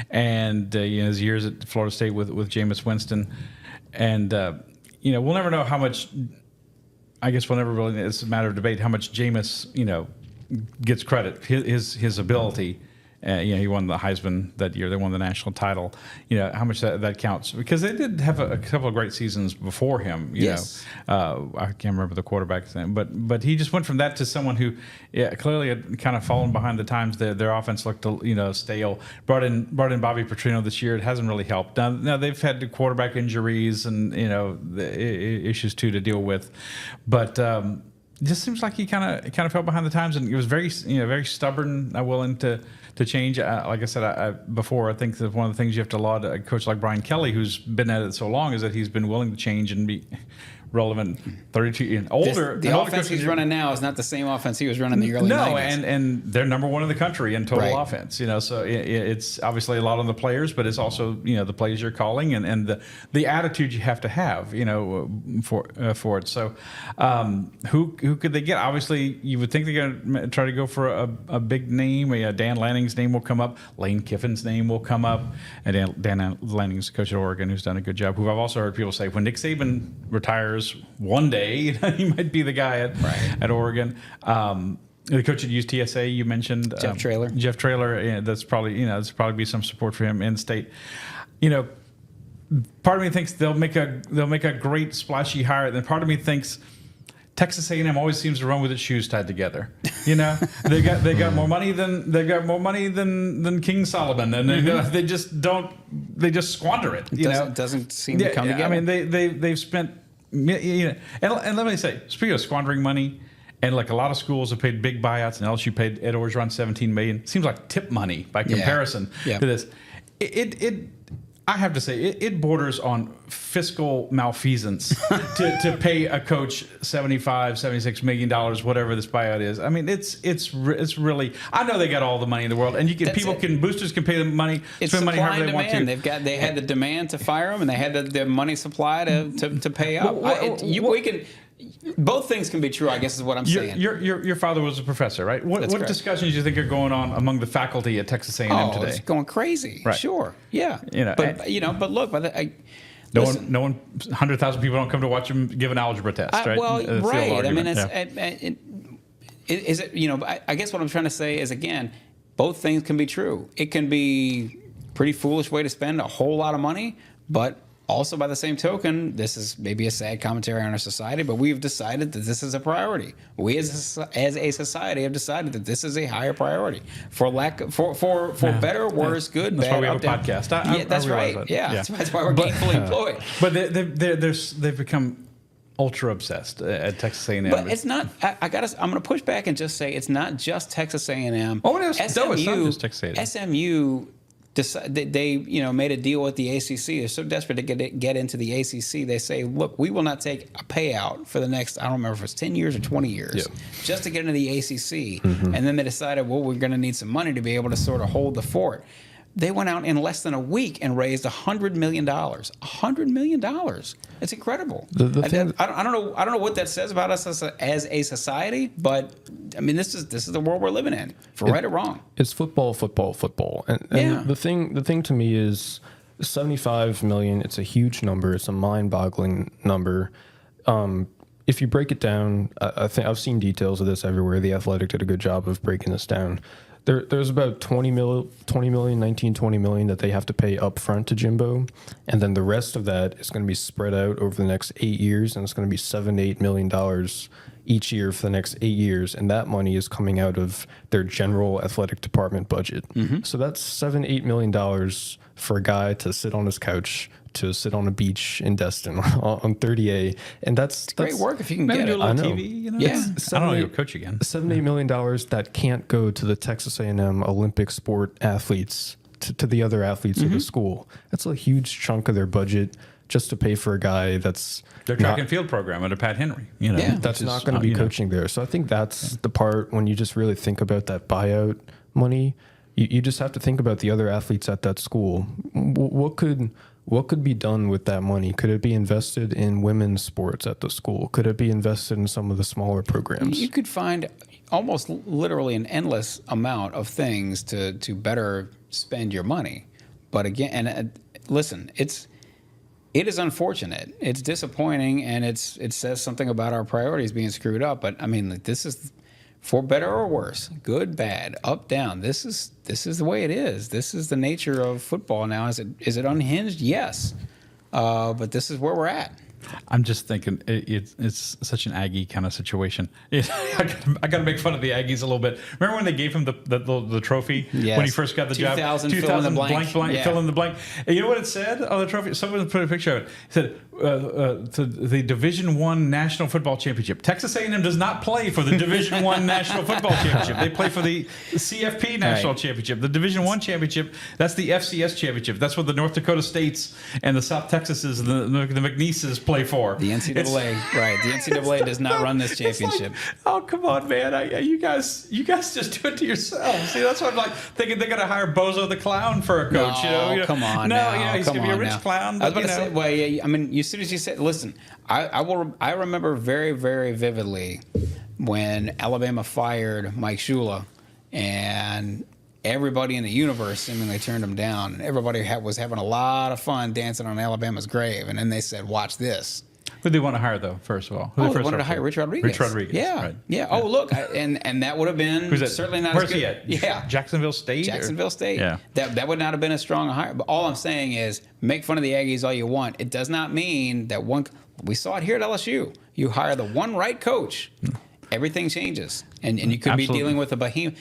and his years at Florida State with Jameis Winston, and we'll never know how much. I guess we'll never really. It's a matter of debate how much Jameis gets credit. His ability. He won the Heisman that year. They won the national title. How much that counts, because they did have a couple of great seasons before him. Yes. I can't remember the quarterback's name, but he just went from that to someone who clearly had kind of fallen behind the times. Their offense looked stale. Brought in Bobby Petrino this year. It hasn't really helped. Now they've had the quarterback injuries and the issues too to deal with, but. It just seems like he kind of fell behind the times, and he was very stubborn, willing to change. Like I said before, I think that one of the things you have to laud a coach like Brian Kelly, who's been at it so long, is that he's been willing to change and be relevant. 32 and older. The offense he's running now is not the same offense he was running in the early 90s. No, and they're number one in the country in total offense. So it's obviously a lot on the players, but it's also the plays you're calling and the attitude you have to have for it. So who could they get? Obviously, you would think they're going to try to go for a big name. Dan Lanning's name will come up. Lane Kiffin's name will come up. And Dan Lanning's the coach at Oregon, who's done a good job. Who I've also heard people say when Nick Saban retires one day, he might be the guy at Oregon. The coach at UTSA, you mentioned Jeff Traylor. Jeff Traylor, that's probably be some support for him in state. Part of me thinks they'll make a great splashy hire. Then part of me thinks Texas A&M always seems to run with its shoes tied together. They got more money than King Solomon, and they just squander it. It doesn't seem to come together. I mean, they've spent. And let me say, speaking of squandering money, and like a lot of schools have paid big buyouts, and LSU paid Ed Orgeron $17 million. Seems like tip money by comparison to this. I have to say, it borders on fiscal malfeasance to pay a coach $76 million, whatever this buyout is. I mean, it's really. I know they got all the money in the world, and boosters can pay the money, spend money however they want to. They had the demand to fire them, and they had the money supply to pay up. Both things can be true, I guess, is what I'm saying. Your father was a professor, right? What discussions do you think are going on among the faculty at Texas A&M today? It's going crazy. Right. Sure. Yeah. But look, no one, 100,000 people don't come to watch him give an algebra test, right? Right. I mean, is it? I guess what I'm trying to say is, again, both things can be true. It can be a pretty foolish way to spend a whole lot of money, but also, by the same token, this is maybe a sad commentary on our society, but we've decided that this is a priority. We as a society have decided that this is a higher priority for better, worse, good, that's bad. That's why we have a podcast. That's right. That. Yeah. That's why we're gainfully employed. But they've become ultra obsessed at Texas A&M. But it's not. I'm going to push back and just say it's not just Texas A&M. It's not just Texas A&M. SMU. They made a deal with the ACC. They're so desperate to get into the ACC. They say, look, we will not take a payout for the next, I don't remember if it's 10 years or 20 years, just to get into the ACC. Mm-hmm. And then they decided, well, we're going to need some money to be able to sort of hold the fort. They went out in less than a week and raised $100 million. $100 million. It's incredible. I don't know what that says about us as a society, but I mean, this is the world we're living in, right or wrong. It's football. And the thing to me is, $75 million. It's a huge number. It's a mind-boggling number. If you break it down, I think I've seen details of this everywhere. The Athletic did a good job of breaking this down. There's about 20 million, 19, 20 million that they have to pay up front to Jimbo. And then the rest of that is going to be spread out over the next 8 years. And it's going to be $7 to $8 million each year for the next 8 years. And that money is coming out of their general athletic department budget. So that's $7, $8 million for a guy to sit on his couch, to sit on a beach in Destin on 30A. And that's Great work if you can Maybe get do a it. little I know. TV. You know? Yeah. I don't know. You're a coach again. $7, $8 million that can't go to the Texas A&M Olympic sport athletes, to the other athletes of the school. That's a huge chunk of their budget just to pay for a guy that's Their track and field program under Pat Henry. You know, Yeah. that's which not is, going to be you know, coaching there. So I think that's the part when you just really think about that buyout money. You just have to think about the other athletes at that school. What could be done with that money? Could it be invested in women's sports at the school? Could it be invested in some of the smaller programs? You could find almost literally an endless amount of things to better spend your money. But again, and listen, it is unfortunate. It's disappointing, and it says something about our priorities being screwed up. But I mean, this is for better or worse, good, bad, up, down. This is the way it is. This is the nature of football now. Is it unhinged? Yes, but this is where we're at. I'm just thinking it's such an Aggie kind of situation. I got to make fun of the Aggies a little bit. Remember when they gave him the trophy Yes. when he first got the 2000, job? fill in the blank. Yeah. Fill in the blank. And you know what it said on the trophy? Someone put a picture of it. It said to the Division I National Football Championship. Texas A&M does not play for the Division I National Football Championship. They play for the CFP National Championship. The Division I Championship, that's the FCS Championship. That's what the North Dakota States and the South Texases and the McNeese's play for. The NCAA, right? The NCAA does not run this championship. Like, oh, come on, man! You guys just do it to yourselves. See, that's what I'm like thinking. They're gonna hire Bozo the Clown for a coach. No, come on. No, now, he's gonna be a rich clown. I was But, about to say, well, yeah. I mean, as soon as you said, listen, I remember very, very vividly when Alabama fired Mike Shula, and everybody in the universe seemingly turned him down, and everybody was having a lot of fun dancing on Alabama's grave, and then they said, "Watch this." Who did they want to hire, though, first of all? They wanted to hire Rich Rodriguez. Rich Rodriguez. Yeah. Right. Yeah. Oh, look. And that would have been certainly not Where's as good. he at? Yeah. Jacksonville State? Jacksonville State. Yeah. That would not have been a strong hire. But all I'm saying is make fun of the Aggies all you want. It does not mean that we saw it here at LSU. You hire the one right coach, everything changes. And you could be dealing with a behemoth,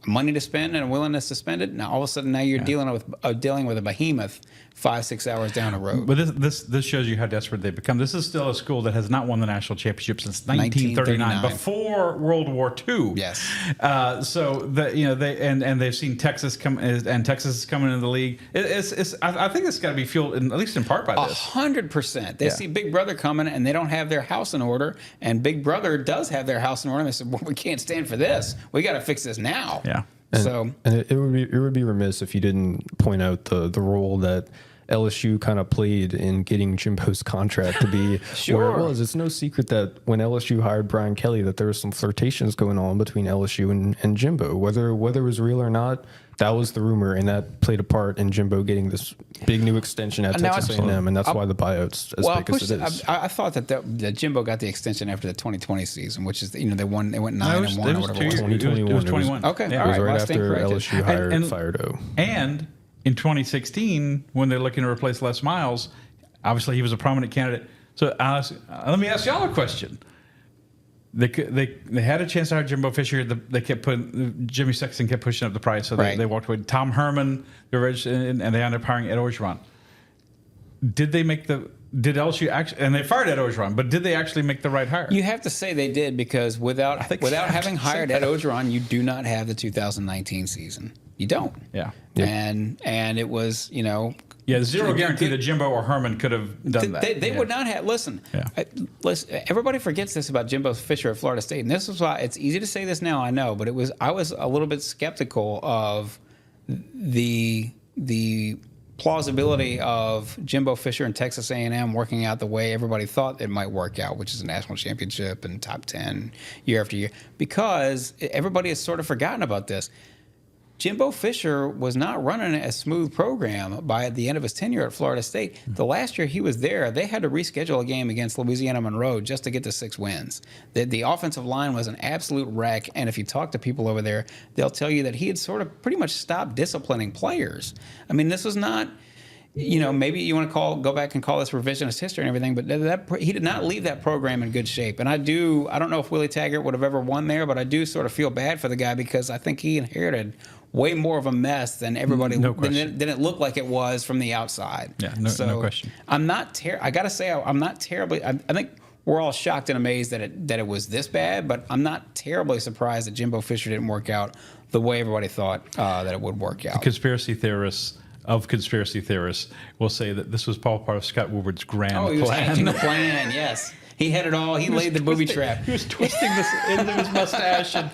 money to spend and a willingness to spend it. Now all of a sudden you're dealing with a behemoth 5-6 hours down the road. But this shows you how desperate they've become. This is still a school that has not won the national championship since 1939, before World War II. Yes. So they've seen Texas come, and Texas is coming into the league. I think it's got to be fueled at least in part by this. 100%. They see Big Brother coming and they don't have their house in order, and Big Brother does have their house in order. And they said, well, we can't stand for this. We got to fix this now. Yeah. And it would be remiss if you didn't point out the role that LSU kind of played in getting Jimbo's contract to be where it was. It's no secret that when LSU hired Brian Kelly, that there was some flirtations going on between LSU and Jimbo. Whether it was real or not, that was the rumor, and that played a part in Jimbo getting this big new extension at Texas A&M, and that's why the buyout's as big as it is. I thought that Jimbo got the extension after the 2020 season, which is they went 9-1 or whatever. It was 2021. Okay, It all was right. right Well, I stand after corrected. LSU fired O. And in 2016, when they're looking to replace Les Miles, obviously he was a prominent candidate. So let me ask y'all a question. They had a chance to hire Jimbo Fisher. They kept Jimmy Sexton kept pushing up the price, so they walked away. Tom Herman, and they ended up hiring Ed Orgeron. Did LSU actually? And they fired Ed Orgeron, but did they actually make the right hire? You have to say they did, because without having hired Ed Orgeron, you do not have the 2019 season. You don't. Yeah. And it was, zero guarantee that Jimbo or Herman could have done that. They would not have. Listen, everybody forgets this about Jimbo Fisher at Florida State, and this is why it's easy to say this now. I know, but I was a little bit skeptical of the plausibility of Jimbo Fisher and Texas A&M working out the way everybody thought it might work out, which is a national championship and top 10 year after year, because everybody has sort of forgotten about this. Jimbo Fisher was not running a smooth program by the end of his tenure at Florida State. The last year he was there, they had to reschedule a game against Louisiana Monroe just to get to 6 wins. The offensive line was an absolute wreck, and if you talk to people over there, they'll tell you that he had sort of pretty much stopped disciplining players. I mean, this was not... maybe you want to go back and call this revisionist history and everything, but he did not leave that program in good shape. And I don't know if Willie Taggart would have ever won there, but I do sort of feel bad for the guy because I think he inherited way more of a mess than everybody than it looked like it was from the outside. Yeah, no question. I'm not I got to say I'm not terribly. I think we're all shocked and amazed that it was this bad, but I'm not terribly surprised that Jimbo Fisher didn't work out the way everybody thought that it would work out. Conspiracy theorists will say that this was part of Scott Woodward's grand plan. Oh, he was hatching a plan, yes. He had it all. He laid the booby trap. He was twisting this into his mustache and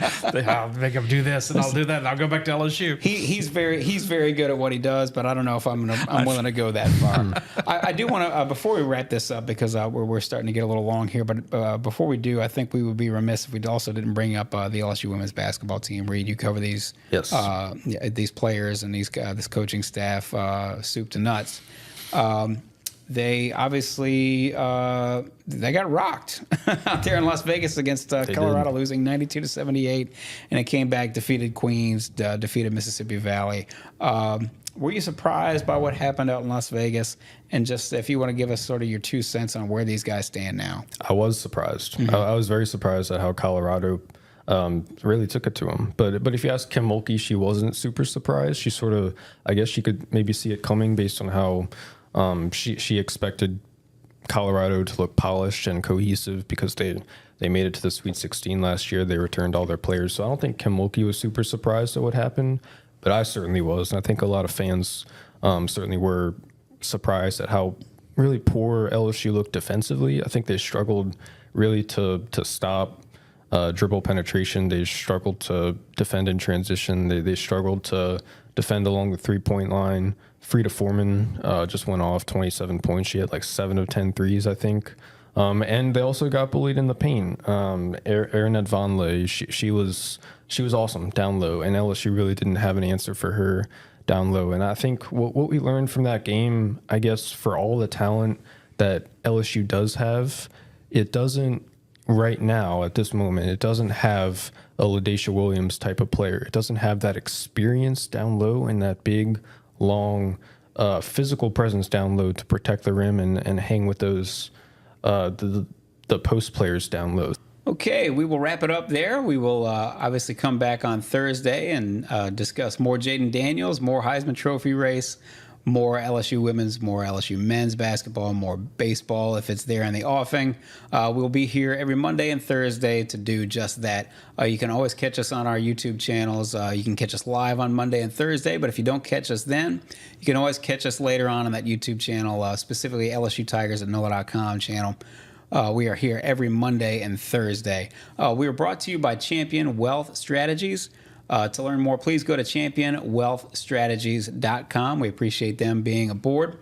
I'll make him do this and I'll do that and I'll go back to LSU. He's very good at what he does, but I don't know if I'm willing to go that far. I do want to before we wrap this up because we're starting to get a little long here. But before we do, I think we would be remiss if we also didn't bring up the LSU women's basketball team. Reed, you cover these these players and this coaching staff soup to nuts. They obviously they got rocked out there in Las Vegas against Colorado, losing 92-78, and it came back, defeated Queens, defeated Mississippi Valley. Were you surprised by what happened out in Las Vegas? And just if you want to give us sort of your 2 cents on where these guys stand now. I was surprised. Mm-hmm. I was very surprised at how Colorado really took it to him. But if you ask Kim Mulkey, she wasn't super surprised. She sort of, I guess she could maybe see it coming based on how she expected Colorado to look polished and cohesive because they made it to the Sweet 16 last year. They returned all their players. So I don't think Kim Mulkey was super surprised at what happened, but I certainly was. And I think a lot of fans certainly were surprised at how really poor LSU looked defensively. I think they struggled really to stop dribble penetration. They struggled to defend in transition. They struggled to defend along the 3-point line. Frida Foreman just went off 27 points. She had like 7 of 10 threes, I think. And they also got bullied in the paint. Erinette Vonleh, she was awesome down low, and LSU really didn't have an answer for her down low. And I think what we learned from that game, I guess, for all the talent that LSU does have, it doesn't right now at this moment. It doesn't have a LaDacia Williams type of player. It doesn't have that experience down low and that big, long physical presence down low to protect the rim and hang with those the post players down low. Okay, we will wrap it up there. We will obviously come back on Thursday and discuss more Jayden Daniels, more Heisman Trophy race, more LSU women's, more LSU men's basketball, more baseball if it's there in the offing. We'll be here every Monday and Thursday to do just that. You can always catch us on our YouTube channels. You can catch us live on Monday and Thursday, but if you don't catch us then, you can always catch us later on that YouTube channel, specifically LSU Tigers at NOLA.com channel. We are here every Monday and Thursday. We are brought to you by Champion Wealth Strategies. To learn more, please go to championwealthstrategies.com. We appreciate them being aboard.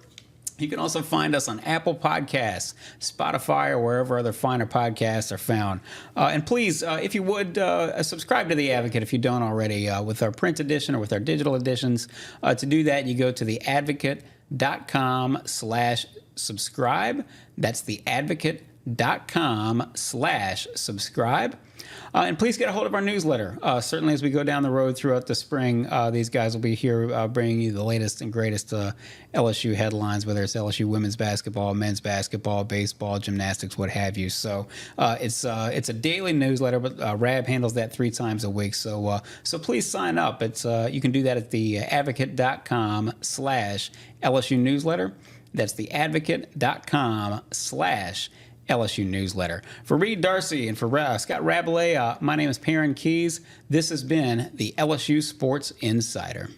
You can also find us on Apple Podcasts, Spotify, or wherever other finer podcasts are found. And please, if you would, subscribe to The Advocate if you don't already, with our print edition or with our digital editions. To do that, you go to theadvocate.com/subscribe. That's theadvocate.com/subscribe. And please get a hold of our newsletter. Certainly as we go down the road throughout the spring, these guys will be here bringing you the latest and greatest LSU headlines, whether it's LSU women's basketball, men's basketball, baseball, gymnastics, what have you. So it's a daily newsletter, but Rab handles that 3 times a week. So please sign up. You can do that at theadvocate.com/LSU newsletter. That's theadvocate.com/LSU newsletter. For Reed Darcey and for Scott Rabalais, my name is Perryn Keys. This has been the LSU Sports Insider.